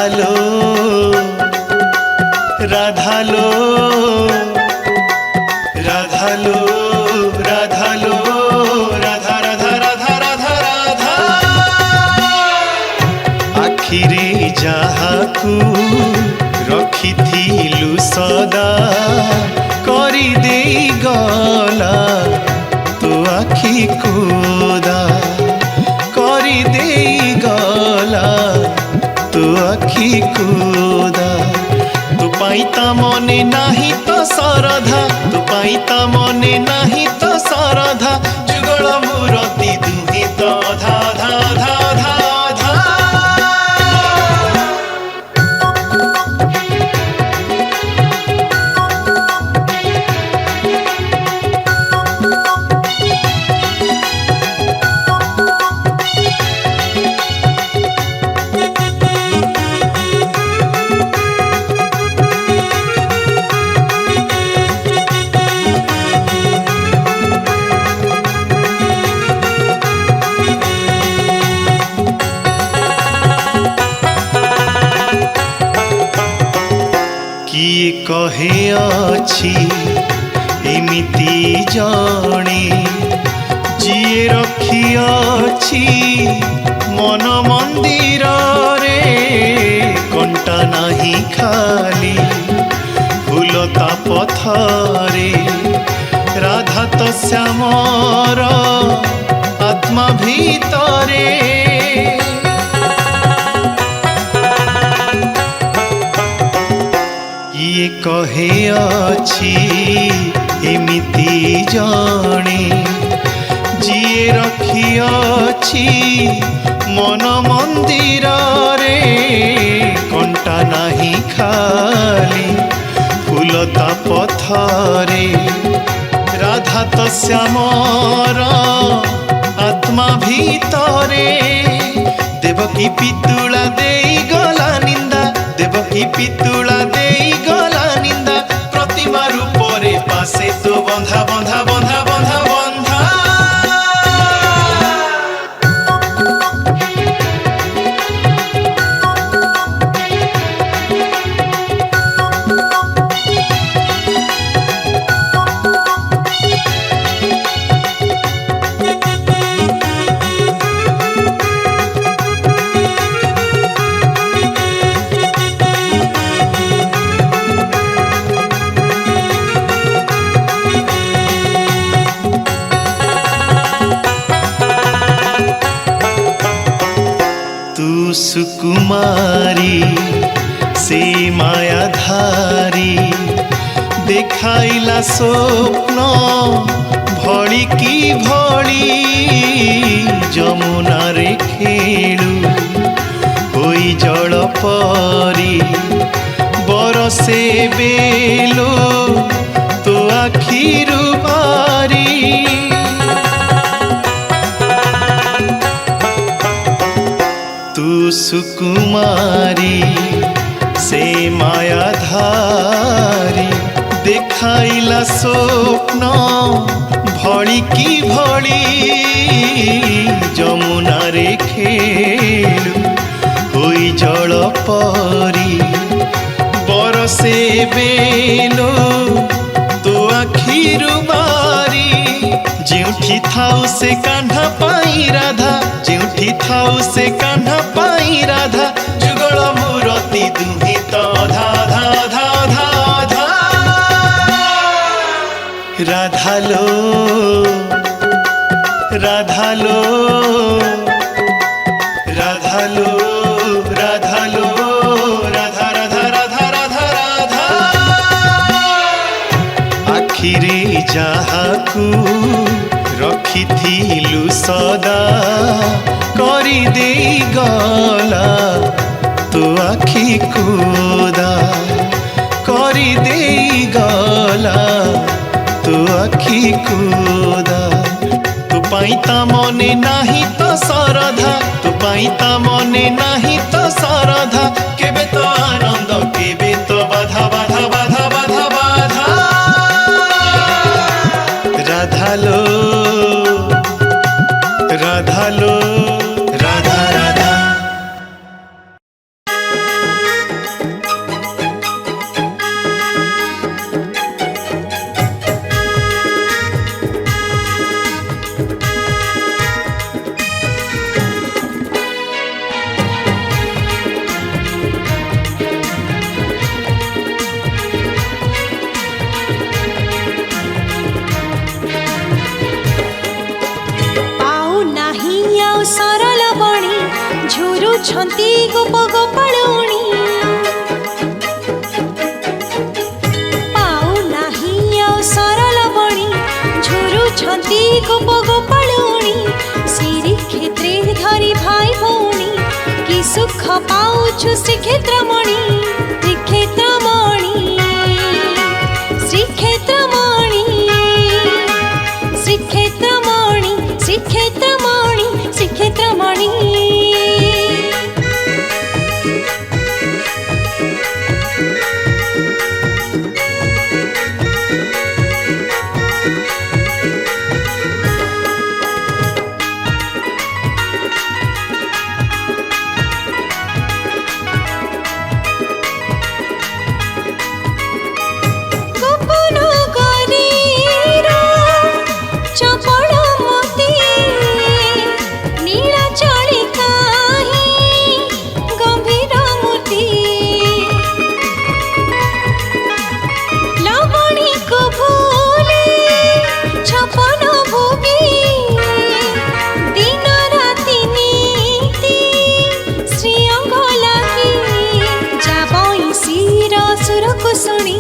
রাধালো রাধালো রাধালো রাধালো রাধা রাধা রাধা রাধা রাধা আখিরে যাহাকু রখিথিলু সদা করি দেই গলা তো আখি কোদা করি দেই গলা তো আখি কোদা তু পাইতা মনে নাহি তো সরধা তু পাইতা মনে নাহি তো সরধা যুগল মূরতি দুহি তো ধা ধা ধা ধা ধা किए कहे अछि एमिति जणे जिए रखी अछि मन मंदिर रे कंटा नाही खाली फूलता पथरे राधा तो श्यामर आत्मा भीतरे किए कहे अछि एमिति जणे जिए रखी अछि मन मंदिर रे कंटा नाही खाली फूलता पथरे राधा तो श्यामर आत्मा भीतरे देवकी पितुला देई गला निंदा देवकी पितुला देई गला निंदा प्रतिमा रूपरे पासे तो बंधा बंधा बंधा बंधा बंधा सुकुमारी से मायाधारी देखाइला स्वप्न भड़ी की भड़ी जमुना रे खेलु होई जल परी बरसे बेलो तो आखिरु बारी तू सुकुमारी से मायाधारी देखाइला स्वप्न भड़ी की भड़ी जमुना रे खेलु होई जल परी बरसे बेलो तो आखिरु बारी जेउठी थाउ से कान्हा पाई राधा जेउठी थाउ से कान्हा पाई राधा जुगल मूरति दुहि तो धा धा धा धा धा राधालो राधालो राधालो राधालो राधा राधा राधा राधा राधा आखिरे जाहाकू रखिथिलु सदा करी देई गला तो आखि कोदा करी देई गला तो आखि कोदा तू पाइता मने नाही तो सरधा तू पाइता मने नाही तो सरधा केबे तो आनंद केबे तो बाधा बाधा बाधा बाधा बाधा राधालो राधालो राधा राधा ଝୁରୁଛନ୍ତି ଗୋପ ଗୋପାଳୁଣୀ ପାଉନାହିଁ ଆଉ ସରଳ ବଣି ଝୁରୁଛନ୍ତି ଗୋପ ଗୋପାଳୁଣୀ ଶ୍ରୀକ୍ଷେତ୍ରେ ଧରି ଭାଇ ଭଉଣୀ କି ସୁଖ ପାଉଛୁ ଶ୍ରୀକ୍ଷେତ୍ରମଣି ଶ୍ରୀକ୍ଷେତ୍ରମଣି ଶ୍ରୀକ୍ଷେତ୍ରମଣି ଶ୍ରୀକ୍ଷେତ୍ରମଣି ଶ୍ରୀକ୍ଷେତ୍ରମଣି ଶ୍ରୀକ୍ଷେତ୍ରମଣି শুনি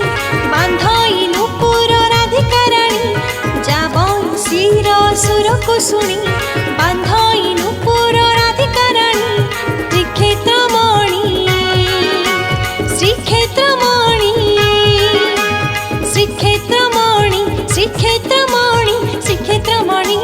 বান্ধাইলু পুর রাধিকারাণী যাবংশীর সুরকু শুনি বান্ধাইলু পুর রাধিকারাণী শ্রীক্ষেত্রমণি শ্রীক্ষেত্রমণি শ্রীক্ষেত্রমণি শ্রীক্ষেত্রমণি শ্রীক্ষেত্রমণি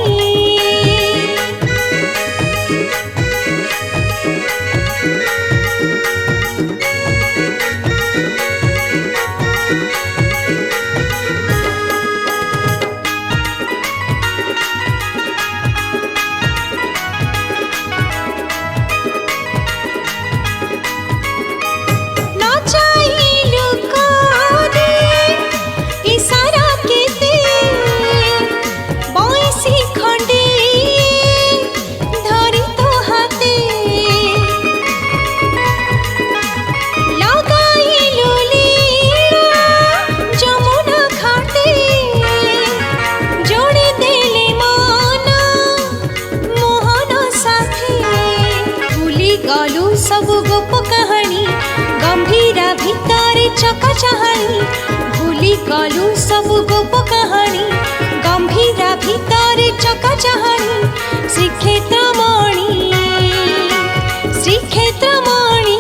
सबु गोप कहानी गंभीरा भितरे चका चाहानी भूली गलु सबु गोप कहानी गंभीरा भितरे चका चाहानी श्रीक्षेत्रमणि श्रीक्षेत्रमणि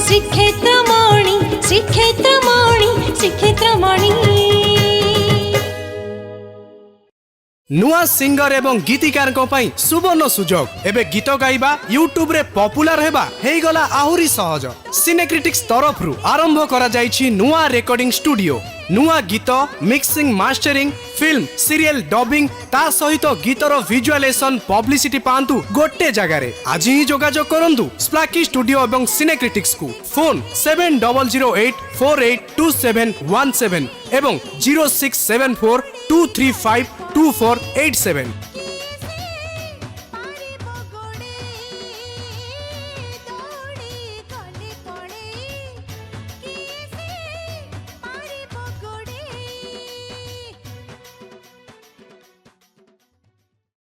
श्रीक्षेत्रमणि श्रीक्षेत्रमणि श्रीक्षेत्रमणि नुआ सिंगर एवं गीतिकार सुवर्ण सुजोग एबे गीत गाइबा यूट्यूब रे पॉपुलर हेबा हेई गला आहुरी सहज सिनेक्रिटिक्स तरफ रु आरंभ करा जाइछि नुआ रेकॉर्डिंग स्टूडियो नुआ गीत mixing mastering film serial dubbing ता सहित गीतर विजुअलाइजेशन पब्लिसिटी पांतु गोटे जगह रे आज ही जोगाजोग करंतु स्प्लाकी स्टूडियो एवं सिनेक्रिटिक्स को फोन 7008482717 एवं 0674235248 7